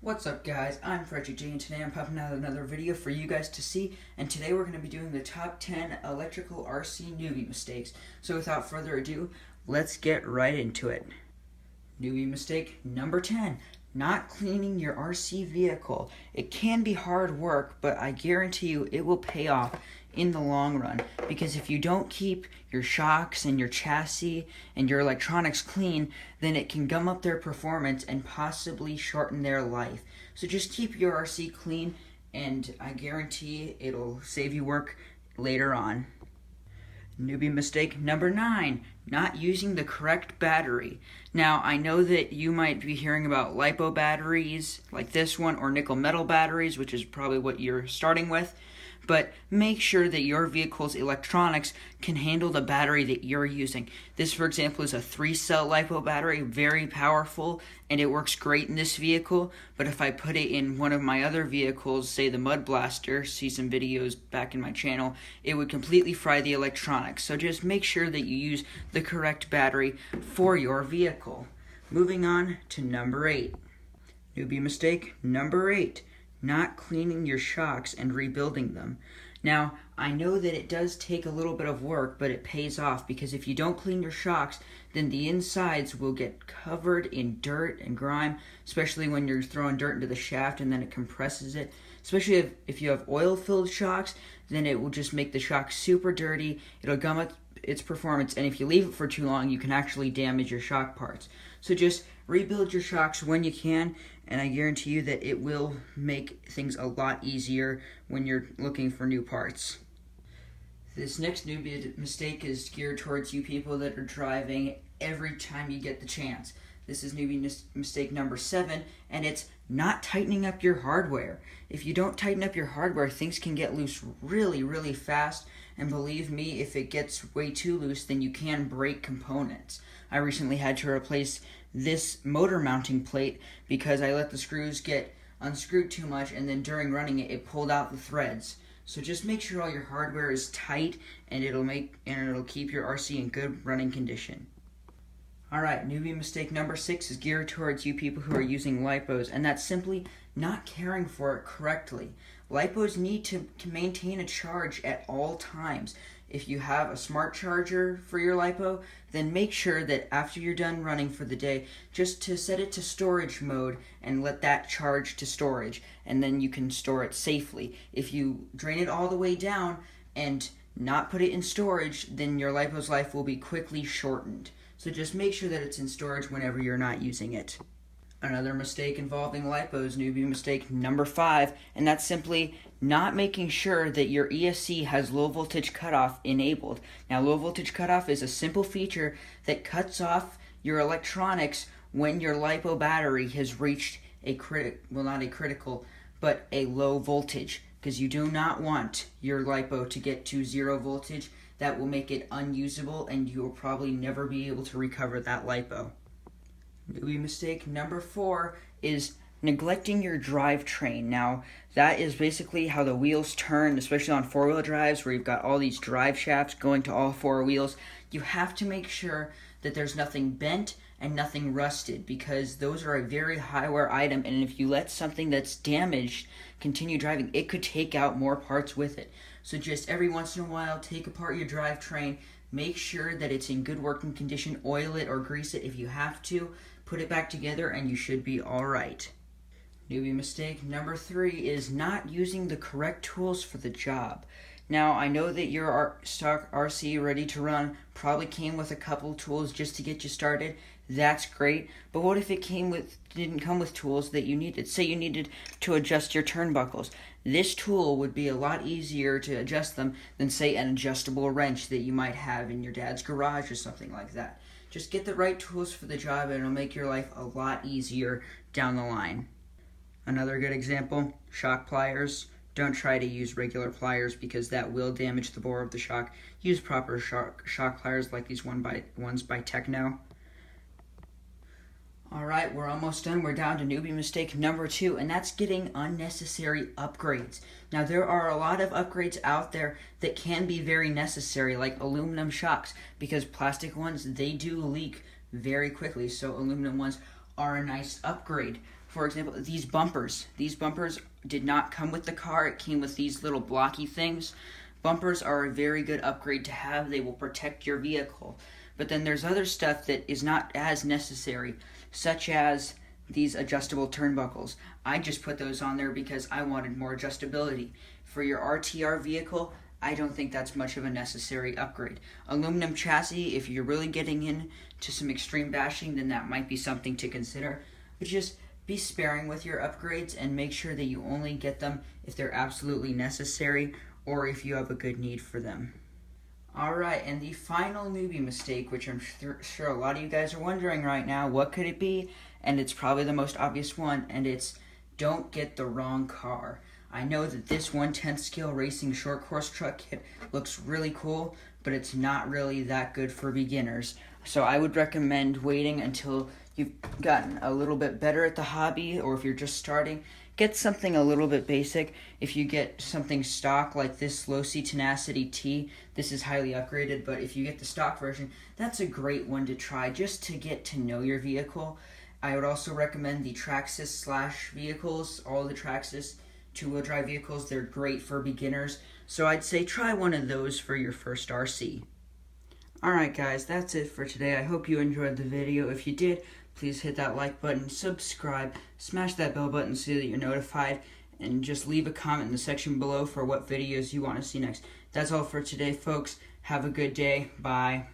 What's up guys, I'm Frederick J and today I'm popping out another video for you guys to see, and today we're going to be doing the top 10 electrical RC newbie mistakes. So without further ado, let's get right into it. Newbie mistake number 10, not cleaning your RC vehicle. It can be hard work, but I guarantee you it will pay off in the long run, because if you don't keep your shocks and your chassis and your electronics clean, then it can gum up their performance and possibly shorten their life. So just keep your RC clean, and I guarantee it'll save you work later on. Newbie mistake number 9, not using the correct battery. Now, I know that you might be hearing about Lipo batteries like this one, or nickel metal batteries, which is probably what you're starting with. But make sure that your vehicle's electronics can handle the battery that you're using. This, for example, is a 3-cell Lipo battery, very powerful, and it works great in this vehicle. But if I put it in one of my other vehicles, say the Mud Blaster, see some videos back in my channel, it would completely fry the electronics. So just make sure that you use the correct battery for your vehicle. Moving on to number 8. Newbie mistake number 8. Not cleaning your shocks and rebuilding them. Now, I know that it does take a little bit of work, but it pays off, because if you don't clean your shocks, then the insides will get covered in dirt and grime, especially when you're throwing dirt into the shaft and then it compresses it. Especially if you have oil-filled shocks, then it will just make the shock super dirty. It'll gum up its performance, and if you leave it for too long, you can actually damage your shock parts. So just rebuild your shocks when you can, and I guarantee you that it will make things a lot easier when you're looking for new parts. This next newbie mistake is geared towards you people that are driving every time you get the chance. This is newbie mistake number 7, and it's not tightening up your hardware. If you don't tighten up your hardware, things can get loose really fast, and believe me, if it gets way too loose, then you can break components. I recently had to replace this motor mounting plate because I let the screws get unscrewed too much, and then during running it, it pulled out the threads. So just make sure all your hardware is tight, and it'll keep your RC in good running condition. Alright, newbie mistake number 6 is geared towards you people who are using Lipos, and that's simply not caring for it correctly. Lipos need to maintain a charge at all times. If you have a smart charger for your Lipo, then make sure that after you're done running for the day, just to set it to storage mode and let that charge to storage, and then you can store it safely. If you drain it all the way down and not put it in storage, then your Lipo's life will be quickly shortened. So just make sure that it's in storage whenever you're not using it. Another mistake involving Lipos, newbie mistake number 5, and that's simply not making sure that your ESC has low voltage cutoff enabled. Now, low voltage cutoff is a simple feature that cuts off your electronics when your Lipo battery has reached a low voltage, because you do not want your Lipo to get to 0 voltage. That will make it unusable, and you will probably never be able to recover that Lipo. Newbie mistake number 4 is neglecting your drivetrain. Now, that is basically how the wheels turn, especially on 4-wheel drives where you've got all these drive shafts going to all 4 wheels. You have to make sure that there's nothing bent and nothing rusted, because those are a very high wear item, and if you let something that's damaged continue driving, it could take out more parts with it. So just every once in a while, take apart your drivetrain, make sure that it's in good working condition, oil it or grease it if you have to, put it back together, and you should be alright. Newbie mistake number 3 is not using the correct tools for the job. Now, I know that your stock RC ready to run probably came with a couple tools just to get you started. That's great, but what if it didn't come with tools that you needed? Say you needed to adjust your turnbuckles. This tool would be a lot easier to adjust them than, say, an adjustable wrench that you might have in your dad's garage or something like that. Just get the right tools for the job, and it'll make your life a lot easier down the line. Another good example, shock pliers. Don't try to use regular pliers, because that will damage the bore of the shock. Use proper shock pliers like these ones by Techno. Alright, we're almost done. We're down to newbie mistake number 2, and that's getting unnecessary upgrades. Now, there are a lot of upgrades out there that can be very necessary, like aluminum shocks, because plastic ones, they do leak very quickly, so aluminum ones are a nice upgrade For example, these bumpers. These bumpers did not come with the car. It came with these little blocky things. Bumpers are a very good upgrade to have. They will protect your vehicle. But then there's other stuff that is not as necessary, such as these adjustable turnbuckles. I just put those on there because I wanted more adjustability. For your RTR vehicle, I don't think that's much of a necessary upgrade. Aluminum chassis, if you're really getting into some extreme bashing, then that might be something to consider. But just be sparing with your upgrades and make sure that you only get them if they're absolutely necessary or if you have a good need for them. Alright, and the final newbie mistake, which I'm sure a lot of you guys are wondering right now, what could it be? And it's probably the most obvious one, and it's don't get the wrong car. I know that this 1/10 scale racing short course truck kit looks really cool, but it's not really that good for beginners. So I would recommend waiting until you've gotten a little bit better at the hobby, or if you're just starting, get something a little bit basic. If you get something stock like this Low C Tenacity T, this is highly upgraded, but if you get the stock version, that's a great one to try just to get to know your vehicle. I would also recommend the Traxxas / vehicles, all the Traxxas two-wheel drive vehicles. They're great for beginners, so I'd say try one of those for your first RC. Alright guys, that's it for today. I hope you enjoyed the video. If you did, please hit that like button, subscribe, smash that bell button so that you're notified, and just leave a comment in the section below for what videos you want to see next. That's all for today, folks. Have a good day. Bye.